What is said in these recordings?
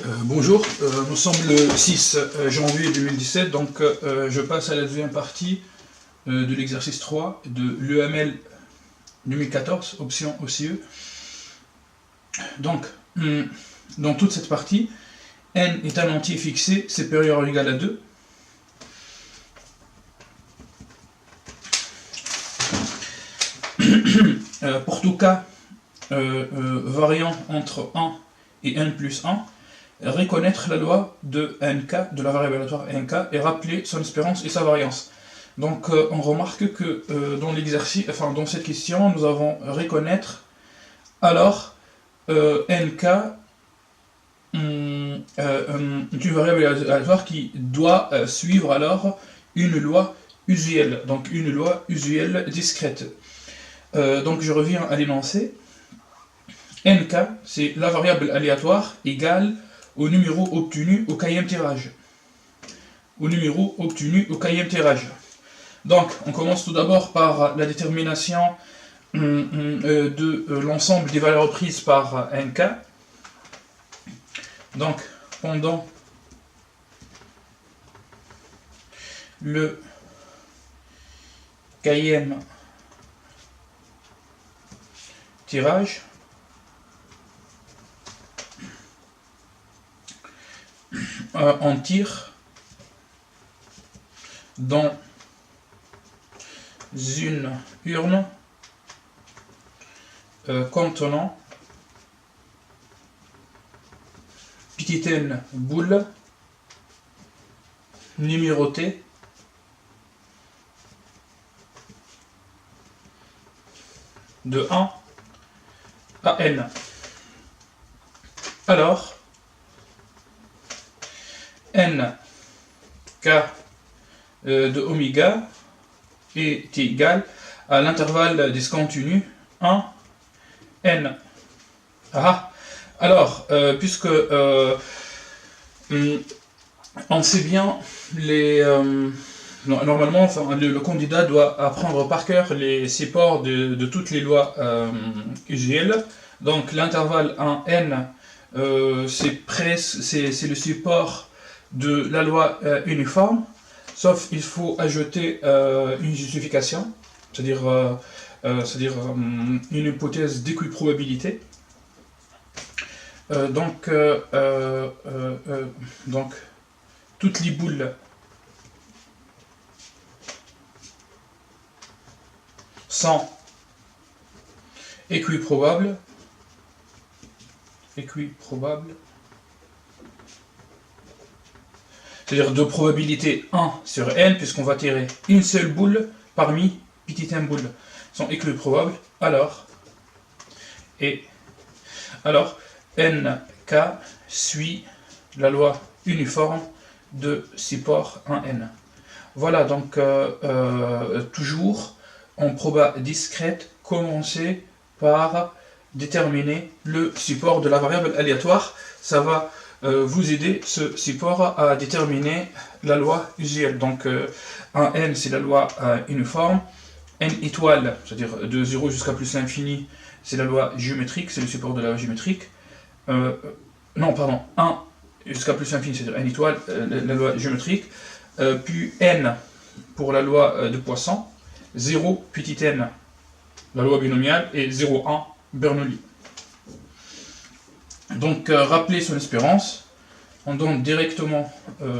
Bonjour, nous sommes le 6 janvier 2017, donc je passe à la deuxième partie de l'exercice 3 de l'EML 2014, option OCE. Donc, dans toute cette partie, n est un entier fixé supérieur ou égal à 2. Pour tout cas variant entre 1 et n plus 1, reconnaître la loi de nk, de la variable aléatoire nk, et rappeler son espérance et sa variance. Donc on remarque que dans l'exercice, enfin dans cette question, nous avons reconnaître alors nk une variable aléatoire qui doit suivre alors une loi usuelle, donc une loi usuelle discrète. Donc je reviens à l'énoncé. nk, c'est la variable aléatoire égale au numéro obtenu au kème tirage. Donc, on commence tout d'abord par la détermination de l'ensemble des valeurs prises par nk. Donc, pendant le kème tirage, on tire dans une urne contenant petite n boules numérotées de 1 à n. Alors, n k de oméga est égal à l'intervalle discontinu 1 n. Alors, puisque on sait bien normalement, enfin, le candidat doit apprendre par cœur les supports de toutes les lois UGL. Donc l'intervalle 1n, c'est le support de la loi uniforme, sauf il faut ajouter une justification, c'est-à-dire une hypothèse d'équiprobabilité. Donc toutes les boules sont équiprobables, c'est-à-dire de probabilité 1 sur n, puisqu'on va tirer une seule boule parmi petite m boules, sont équiprobables. Alors nk suit la loi uniforme de support 1n. Voilà, donc toujours en proba discrète, commencer par déterminer le support de la variable aléatoire. Ça va vous aider, ce support, à déterminer la loi usuelle. Donc 1n, c'est la loi uniforme. n étoile, c'est-à-dire de 0 jusqu'à plus l'infini, c'est la loi géométrique, c'est le support de la loi géométrique. 1 jusqu'à plus l'infini, c'est-à-dire n étoile, la loi géométrique. Puis n pour la loi de Poisson, 0 petit n, la loi binomiale, et 0,1 Bernoulli. Donc rappeler son espérance, on donne directement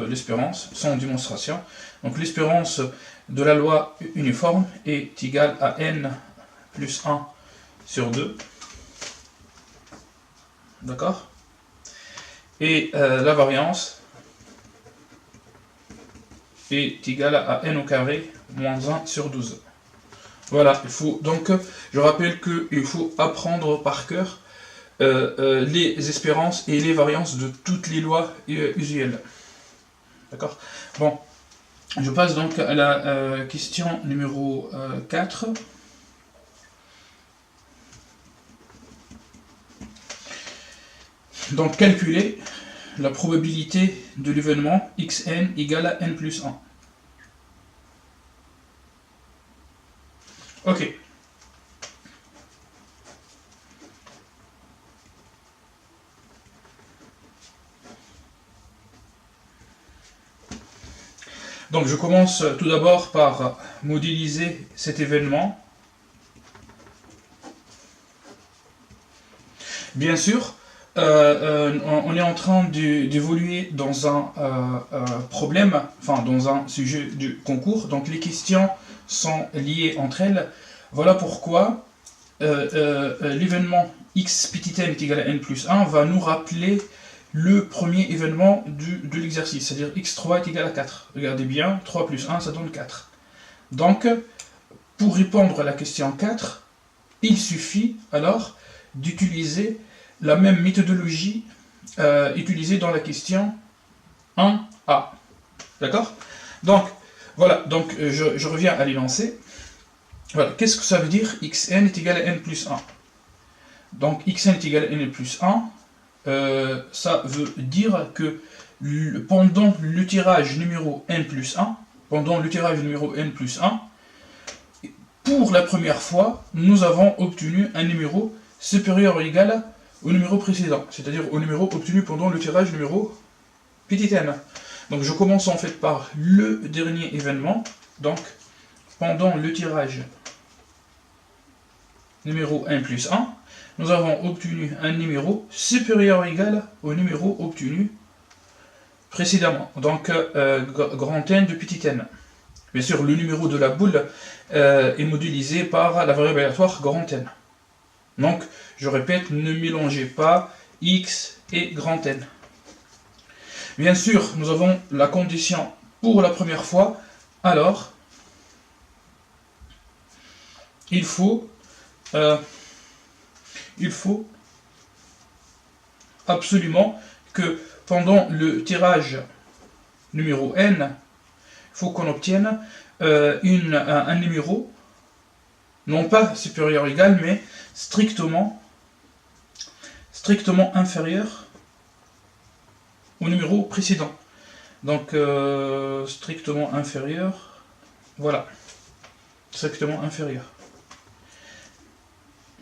l'espérance sans démonstration. Donc l'espérance de la loi uniforme est égale à n plus 1 sur 2. D'accord? Et la variance est égale à n au carré moins 1 sur 12. Voilà, il faut donc, je rappelle qu'il faut apprendre par cœur les espérances et les variances de toutes les lois usuelles. D'accord? Bon, je passe donc à la question numéro 4. Donc, calculer la probabilité de l'événement xn égale à n plus 1. Ok. Donc je commence tout d'abord par modéliser cet événement. Bien sûr, on est en train d'évoluer dans un problème, enfin dans un sujet du concours, donc les questions sont liées entre elles. Voilà pourquoi l'événement x petit n est égal à n plus 1 va nous rappeler le premier événement de l'exercice, c'est-à-dire x3 est égal à 4. Regardez bien, 3 plus 1, ça donne 4. Donc, pour répondre à la question 4, il suffit alors d'utiliser la même méthodologie utilisée dans la question 1a. D'accord? Donc, voilà, donc je reviens à l'énoncé. Voilà, qu'est-ce que ça veut dire xn est égal à n plus 1? Donc, xn est égal à n plus 1, ça veut dire que pendant le tirage numéro n plus 1, pour la première fois, nous avons obtenu un numéro supérieur ou égal au numéro précédent, c'est-à-dire au numéro obtenu pendant le tirage numéro petit n. Donc je commence en fait par le dernier événement, donc pendant le tirage numéro n plus 1, nous avons obtenu un numéro supérieur ou égal au numéro obtenu précédemment, donc grand N de petit n. Bien sûr, le numéro de la boule est modélisé par la variable aléatoire grand N. Donc, je répète, ne mélangez pas x et grand N. Bien sûr, nous avons la condition pour la première fois, alors il faut absolument que pendant le tirage numéro n, il faut qu'on obtienne un numéro, non pas supérieur ou égal, mais strictement inférieur au numéro précédent. Donc, strictement inférieur, voilà, strictement inférieur.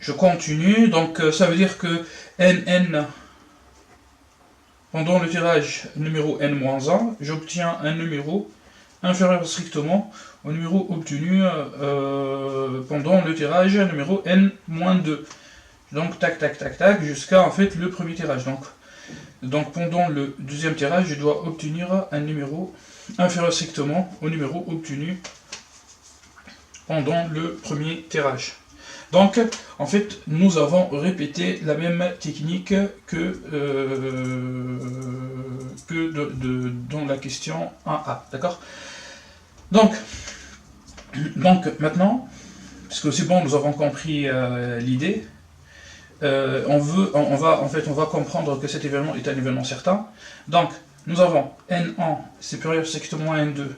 Je continue, donc ça veut dire que nn, pendant le tirage numéro n-1, j'obtiens un numéro inférieur strictement au numéro obtenu pendant le tirage numéro n-2. Donc tac tac tac tac jusqu'à en fait le premier tirage. Donc pendant le deuxième tirage, je dois obtenir un numéro inférieur strictement au numéro obtenu pendant le premier tirage. Donc, en fait, nous avons répété la même technique que dans la question 1a, d'accord? Donc, maintenant, puisque c'est bon, nous avons compris l'idée, on va comprendre que cet événement est un événement certain. Donc, nous avons n1 supérieur strictement à n2,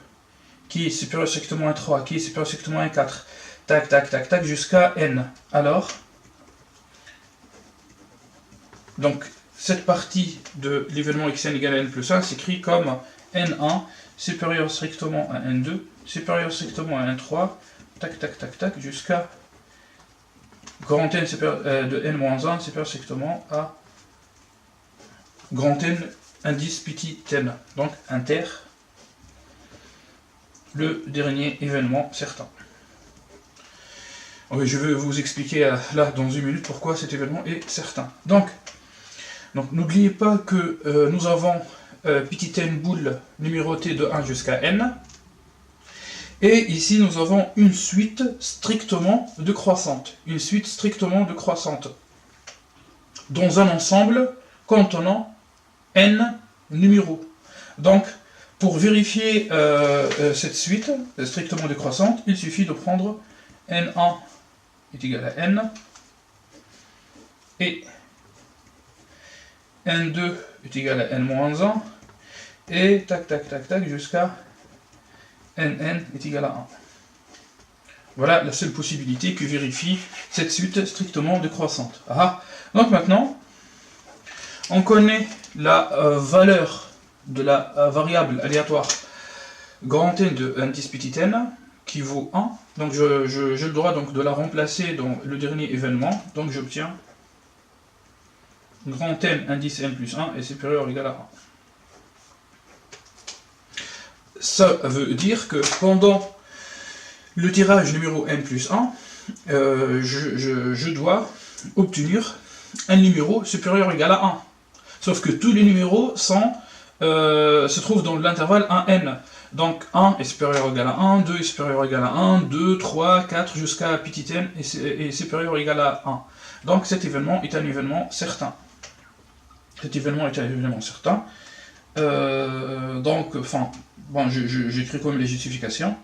qui est supérieur strictement à 3, qui est supérieur strictement à 4, tac, tac, tac, tac, jusqu'à n. Alors, donc, cette partie de l'événement xn égale à n plus 1 s'écrit comme n1 supérieur strictement à n2, supérieur strictement à n3, tac, tac, tac, tac, jusqu'à grand n de n-1 supérieur strictement à grand n indice petit n. Donc, inter, le dernier événement certain. Je vais vous expliquer là dans une minute pourquoi cet événement est certain. Donc n'oubliez pas que nous avons petit n boule numérotée de 1 jusqu'à n. Et ici nous avons une suite strictement décroissante. Une suite strictement décroissante. Dans un ensemble contenant n numéros. Donc pour vérifier cette suite strictement décroissante, il suffit de prendre n1 est égal à n, et n2 est égal à n-1, et tac tac tac tac jusqu'à nn est égal à 1. Voilà la seule possibilité que vérifie cette suite strictement décroissante. Donc maintenant, on connaît la valeur de la variable aléatoire grand N de indice petit n, qui vaut 1, donc j'ai le droit donc de la remplacer dans le dernier événement, donc j'obtiens grand N indice n plus 1 est supérieur ou égal à ça veut dire que pendant le tirage numéro n plus 1, je dois obtenir un numéro supérieur ou égal à 1. Sauf que tous les numéros se trouvent dans l'intervalle 1n. Donc 1 est supérieur ou égal à 1, 2 est supérieur ou égal à 1, 2, 3, 4 jusqu'à petit n est supérieur ou égal à 1. Donc cet événement est un événement certain. Cet événement est un événement certain. Donc, enfin, bon, j'écris comme les justifications.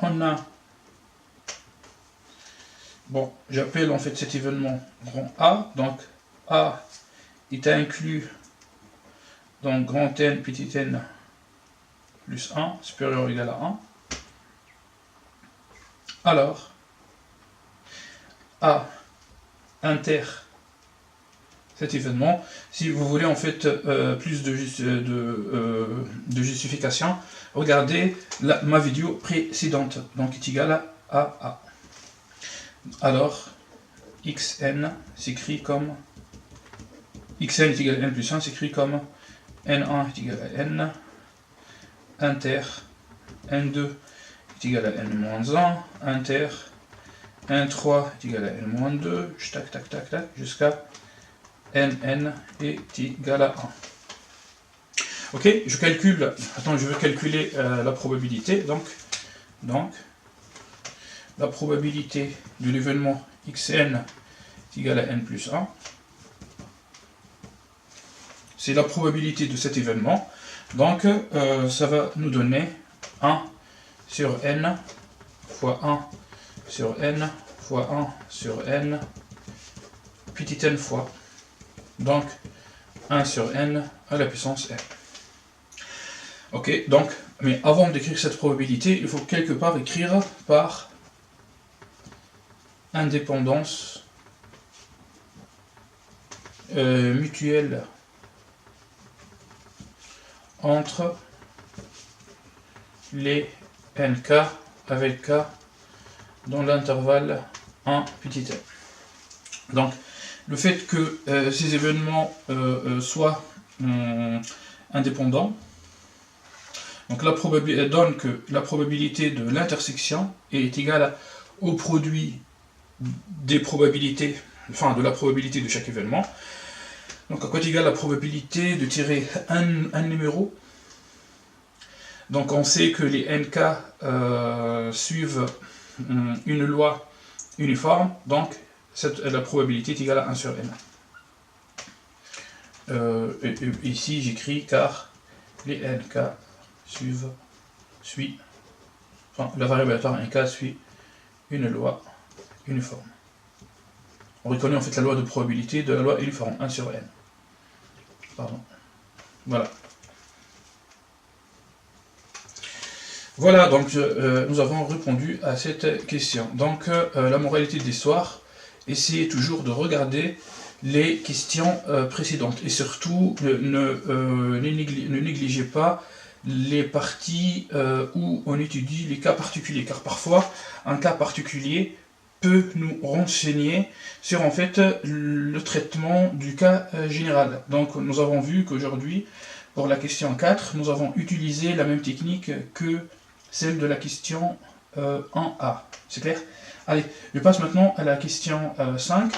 On a, bon, j'appelle en fait cet événement grand A. Donc A est inclus dans grand N, petit n plus 1, supérieur ou égal à 1. Alors, A inter cet événement. Si vous voulez en fait plus de justification, regardez ma vidéo précédente, donc est égal à A. Alors, xn s'écrit comme xn est égal à n plus 1 s'écrit comme n1 est égal à n, inter n2 est égal à n-1, inter n3 est égal à n-2, tac tac tac tac, jusqu'à nn est égal à 1. Ok, je calcule, attends, je veux calculer la probabilité, donc la probabilité de l'événement xn est égal à n plus 1. C'est la probabilité de cet événement, donc ça va nous donner 1 sur n fois 1 sur n fois 1 sur n, petit n fois, donc 1 sur n à la puissance n. Ok, donc, mais avant d'écrire cette probabilité, il faut quelque part écrire par indépendance mutuelle entre les nk avec k dans l'intervalle 1 petit n. Donc, le fait que ces événements soient indépendants, donc donne que la probabilité de l'intersection est égale au produit des probabilités, enfin de la probabilité de chaque événement. Donc à quoi est égale la probabilité de tirer un numéro. Donc on sait que les nk suivent une loi uniforme, donc la probabilité est égale à 1 sur n. Ici j'écris car les nk la variable aléatoire nk suit une loi uniforme. On reconnaît en fait la loi de probabilité de la loi uniforme 1 sur n. Pardon. Voilà. Voilà, donc nous avons répondu à cette question. Donc la moralité de l'histoire, essayez toujours de regarder les questions précédentes et surtout ne négligez pas les parties où on étudie les cas particuliers, car parfois un cas particulier peut nous renseigner sur en fait le traitement du cas général. Donc nous avons vu qu'aujourd'hui, pour la question 4, nous avons utilisé la même technique que celle de la question 1A. C'est clair? Allez, je passe maintenant à la question 5.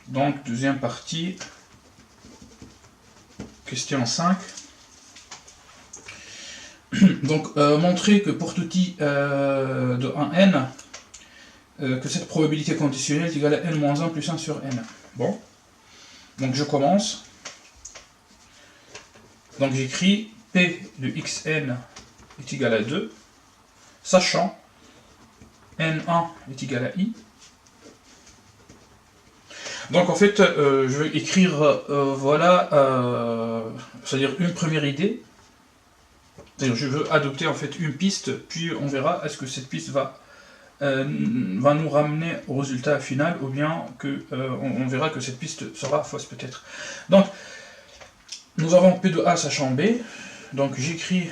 Donc, deuxième partie, question 5. Donc, montrer que pour tout i de 1n, que cette probabilité conditionnelle est égale à n-1 plus 1 sur n. Bon, donc je commence. Donc j'écris p de xn est égal à 2, sachant n1 est égal à i. Donc en fait, je vais écrire, voilà, c'est-à-dire une première idée. C'est-à-dire je veux adopter en fait une piste, puis on verra est-ce que cette piste va nous ramener au résultat final, ou bien que on verra que cette piste sera fausse peut-être. Donc, nous avons P de A sachant B, donc j'écris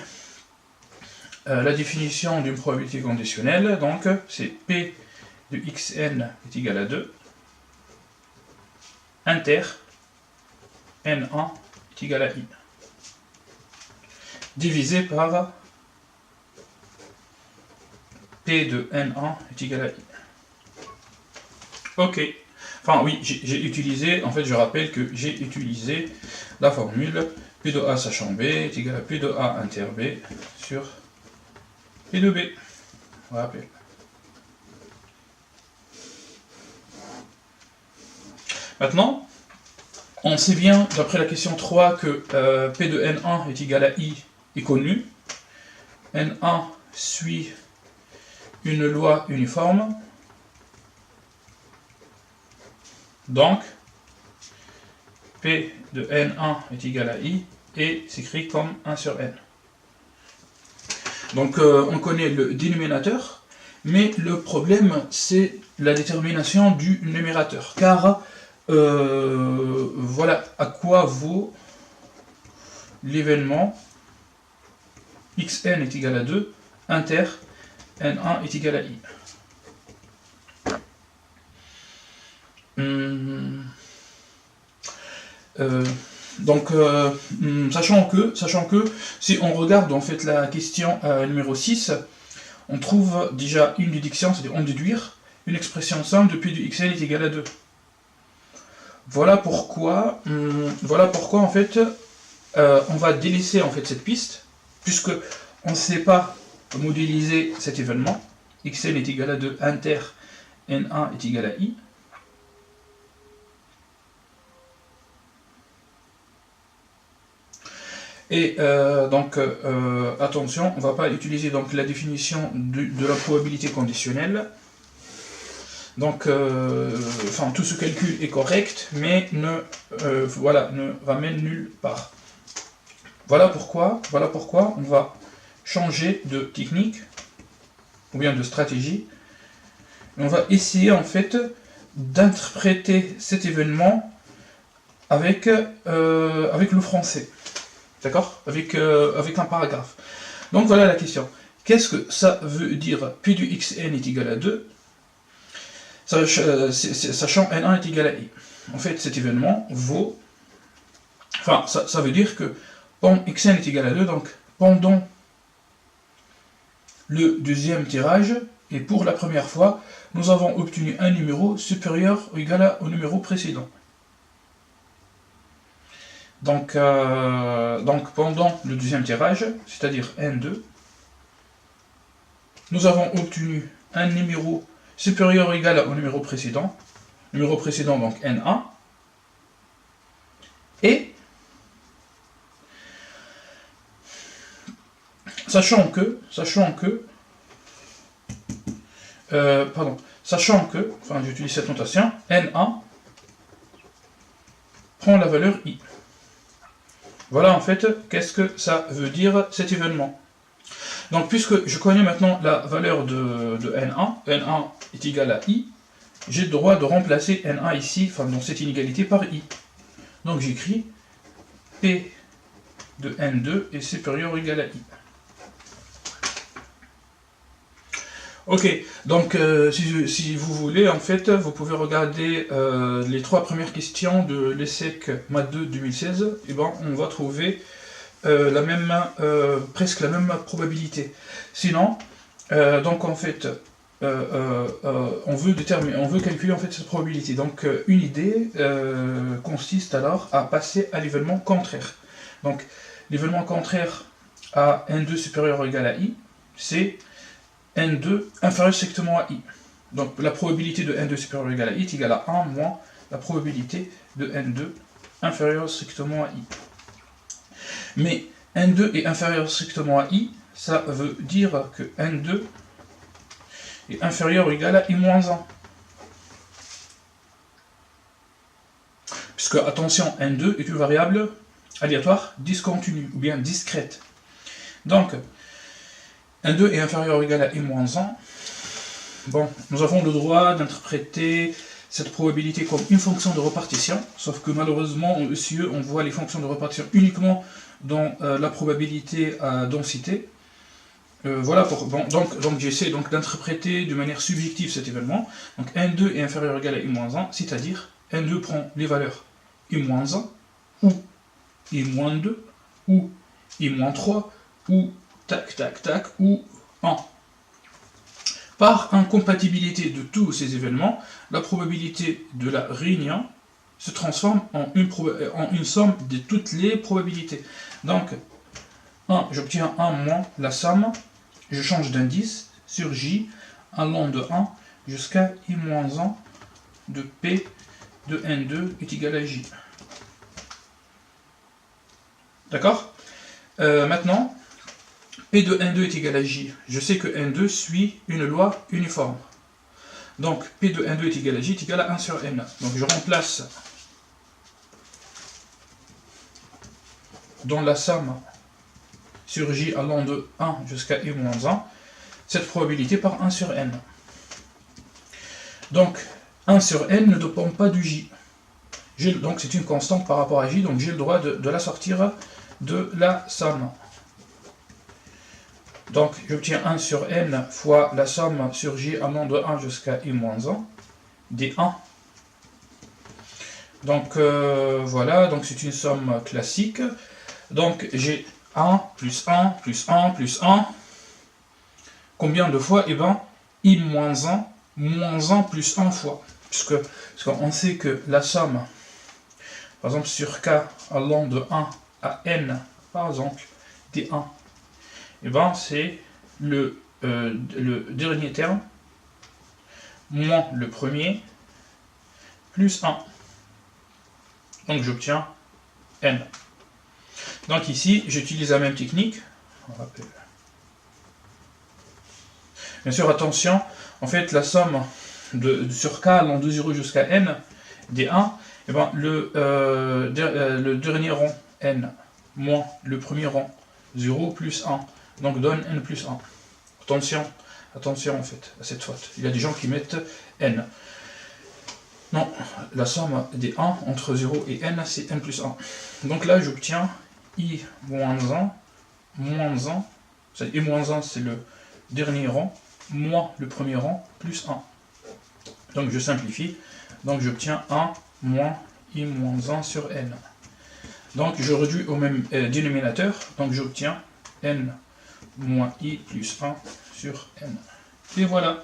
la définition d'une probabilité conditionnelle, donc c'est P de xn est égal à 2, inter n1 est égal à i, divisé par P de n1 est égal à i. Ok. Enfin oui, j'ai utilisé, en fait je rappelle que j'ai utilisé la formule P de A sachant B est égal à P de A inter B sur P de B. On rappelle. Maintenant, on sait bien, d'après la question 3, que P de N1 est égal à I est connu. N1 suit une loi uniforme. Donc, P de N1 est égal à I et s'écrit comme 1 sur N. Donc, on connaît le dénominateur, mais le problème, c'est la détermination du numérateur. Car, voilà à quoi vaut l'événement xn est égal à 2, inter n1 est égal à i. Sachant que si on regarde en fait la question numéro 6, on trouve déjà une déduction, c'est-à-dire on déduire une expression simple de P de xn est égal à 2. Voilà pourquoi en fait on va délaisser en fait cette piste, puisque on ne sait pas modéliser cet événement. Xn est égal à 2, inter n1 est égal à i. Et attention, on ne va pas utiliser donc la définition de la probabilité conditionnelle. Donc, tout ce calcul est correct, mais ne ramène nulle part. Voilà pourquoi on va changer de technique, ou bien de stratégie. Et on va essayer en fait d'interpréter cet événement avec le français. D'accord, avec un paragraphe. Donc voilà la question. Qu'est-ce que ça veut dire P de xn est égal à 2, sachant n1 est égal à i. En fait, cet événement vaut... Enfin, ça veut dire que xn est égal à 2, donc pendant le deuxième tirage, et pour la première fois, nous avons obtenu un numéro supérieur ou égal au numéro précédent. Donc pendant le deuxième tirage, c'est-à-dire N2, nous avons obtenu un numéro supérieur ou égal au numéro précédent donc N1, et sachant que, j'utilise cette notation, N1 prend la valeur I. Voilà en fait, qu'est-ce que ça veut dire cet événement. Donc puisque je connais maintenant la valeur de N1, N1 est égal à I, j'ai le droit de remplacer N1 ici, dans cette inégalité par I. Donc j'écris P de N2 est supérieur ou égal à I. Ok, donc si vous voulez, en fait, vous pouvez regarder les 3 premières questions de l'ESSEC Math 2 2016, et on va trouver presque la même probabilité. Sinon, donc en fait, on veut calculer en fait cette probabilité. Donc une idée consiste alors à passer à l'événement contraire. Donc l'événement contraire à N2 supérieur ou égal à I, c'est N2 inférieur strictement à I. Donc la probabilité de N2 supérieur ou égal à I est égale à 1 moins la probabilité de N2 inférieur strictement à I. Mais N2 est inférieur strictement à I, ça veut dire que N2 est inférieur ou égal à I moins 1. Puisque, attention, N2 est une variable aléatoire discontinue, ou bien discrète. Donc, N2 est inférieur ou égal à I-1. Bon, nous avons le droit d'interpréter cette probabilité comme une fonction de répartition, sauf que malheureusement, en ECE, on voit les fonctions de répartition uniquement dans la probabilité à densité. Voilà, donc j'essaie donc d'interpréter de manière subjective cet événement. Donc n2 est inférieur ou égal à i-1, c'est-à-dire n2 prend les valeurs i-1 ou i-2 ou i-3 ou tac tac tac ou 1. Par incompatibilité de tous ces événements, la probabilité de la réunion se transforme en une somme de toutes les probabilités. Donc, j'obtiens 1 moins la somme, je change d'indice sur J allant de 1 jusqu'à I-1 de P de N2 est égal à J. D'accord? Maintenant, P de N2 est égal à J. Je sais que N2 suit une loi uniforme. Donc, P de N2 est égal à J est égal à 1 sur N. Donc, je remplace dans la somme sur J allant de 1 jusqu'à I-1 cette probabilité par 1 sur N. Donc, 1 sur N ne dépend pas du J. Donc, c'est une constante par rapport à J, donc j'ai le droit de la sortir de la somme. Donc, j'obtiens 1 sur N fois la somme sur J allant de 1 jusqu'à I-1, D1. Donc, voilà, donc c'est une somme classique. Donc, j'ai 1 plus 1 plus 1 plus 1. Combien de fois? Eh bien, I-1 moins 1 plus 1 fois. Parce qu'on sait que la somme, par exemple, sur K allant de 1 à N, par exemple, D1, eh bien, c'est le dernier terme moins le premier plus 1. Donc, j'obtiens N. Donc, ici, j'utilise la même technique. Bien sûr, attention, en fait, la somme sur K allant de 0 jusqu'à N, D1, eh ben, le dernier rang, N, moins le premier rang, 0 plus 1, donc donne N plus 1. Attention en fait, à cette faute. Il y a des gens qui mettent N. Non, la somme des 1 entre 0 et N, c'est N plus 1. Donc là, j'obtiens I moins 1, moins 1, I moins 1, c'est le dernier rang, moins le premier rang, plus 1. Donc je simplifie, donc j'obtiens 1 moins I moins 1 sur N. Donc je réduis au même dénominateur, donc j'obtiens N moins I plus 1 sur N. Et voilà,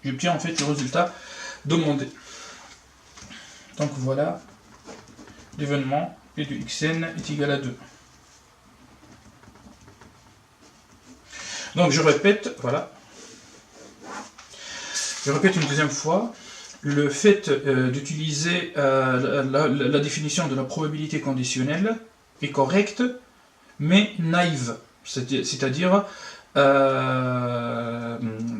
j'obtiens en fait le résultat demandé. Donc voilà, l'événement P de Xn est égal à 2. Donc je répète, voilà. Je répète une deuxième fois. Le fait d'utiliser la définition de la probabilité conditionnelle est correcte, mais naïve. C'est-à-dire,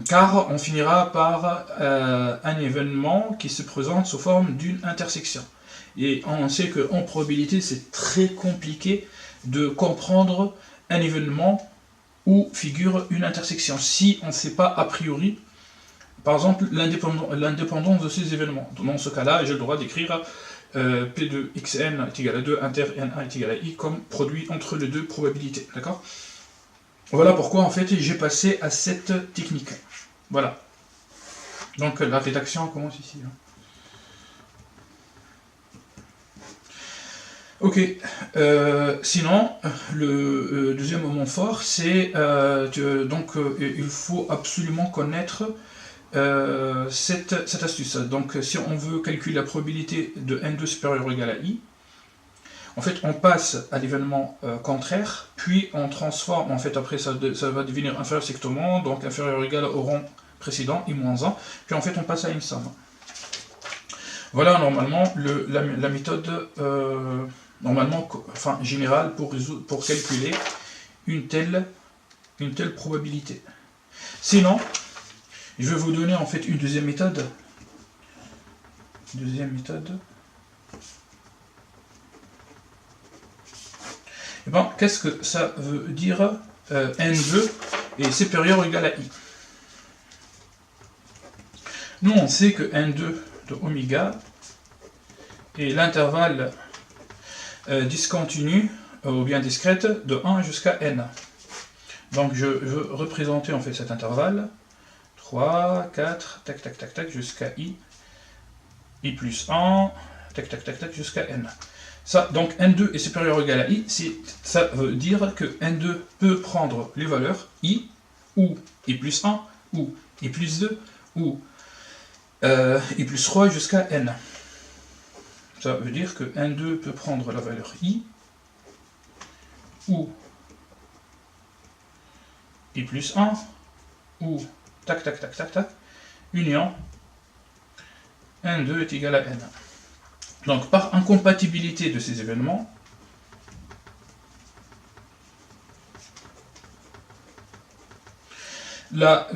car on finira par un événement qui se présente sous forme d'une intersection. Et on sait qu'en probabilité, c'est très compliqué de comprendre un événement où figure une intersection, si on ne sait pas a priori, par exemple, l'indépendance de ces événements. Dans ce cas-là, j'ai le droit d'écrire P de Xn est égal à 2, inter N1 est égal à I comme produit entre les deux probabilités. D'accord? Voilà pourquoi, en fait, j'ai passé à cette technique. Voilà. Donc, la rédaction commence ici. Ok, sinon, le deuxième moment fort, c'est il faut absolument connaître cette astuce. Donc, si on veut calculer la probabilité de N2 supérieur ou égal à I, en fait, on passe à l'événement contraire, puis on transforme, en fait, après ça va devenir inférieur strictement, donc inférieur ou égal au rang précédent, I-1, puis en fait, on passe à une somme. Voilà, normalement, la méthode générale pour calculer une telle probabilité. Sinon, je vais vous donner en fait une deuxième méthode. Et bien, qu'est-ce que ça veut dire N2 est supérieur ou égal à I? Nous, on sait que N2 de oméga est l'intervalle discontinu ou bien discrète de 1 jusqu'à N. Donc je veux représenter en fait cet intervalle. 3, 4, tac, tac, tac, tac, jusqu'à i plus 1, tac, tac, tac, tac, jusqu'à n. Ça, donc n2 est supérieur ou égal à i, ça veut dire que n2 peut prendre les valeurs i, ou i plus 1, ou i plus 2, ou i plus 3 jusqu'à n. Ça veut dire que n2 peut prendre la valeur i, ou i plus 1, ou tac, tac, tac, tac, tac, union n2 est égal à n. Donc, par incompatibilité de ces événements, la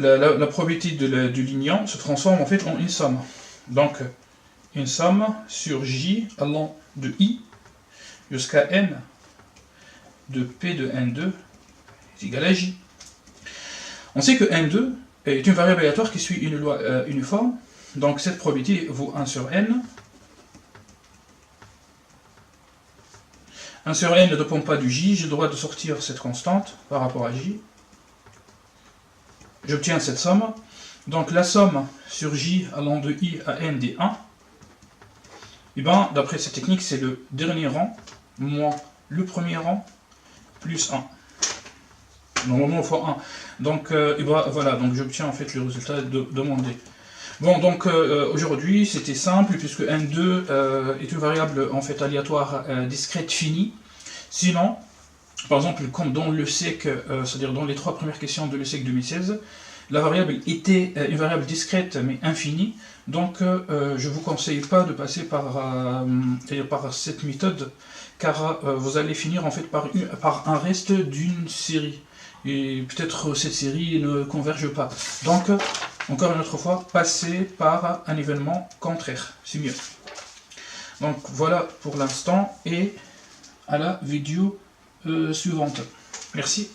probabilité de l'union se transforme en fait en une somme. Donc, une somme sur j allant de i jusqu'à n de p de n2 est égal à j. On sait que n2 est une variable aléatoire qui suit une loi uniforme. Donc, cette probabilité vaut 1 sur n. 1 sur n ne dépend pas du j, j'ai le droit de sortir cette constante par rapport à j. J'obtiens cette somme. Donc la somme sur j allant de i à n des 1, et bien d'après cette technique, c'est le dernier rang moins le premier rang plus 1. Normalement fois 1. Donc et ben, voilà, donc j'obtiens en fait le résultat demandé. Bon, donc aujourd'hui c'était simple puisque n2 est une variable en fait aléatoire discrète finie. Sinon, par exemple, comme dans le SEC, c'est-à-dire dans les 3 premières questions de l'ESSEC 2016, la variable était une variable discrète mais infinie. Donc je ne vous conseille pas de passer par cette méthode, car vous allez finir en fait par un reste d'une série. Et peut-être cette série ne converge pas. Donc, encore une autre fois, passez par un événement contraire, c'est mieux. Donc voilà pour l'instant, et à la vidéo suivante. Merci.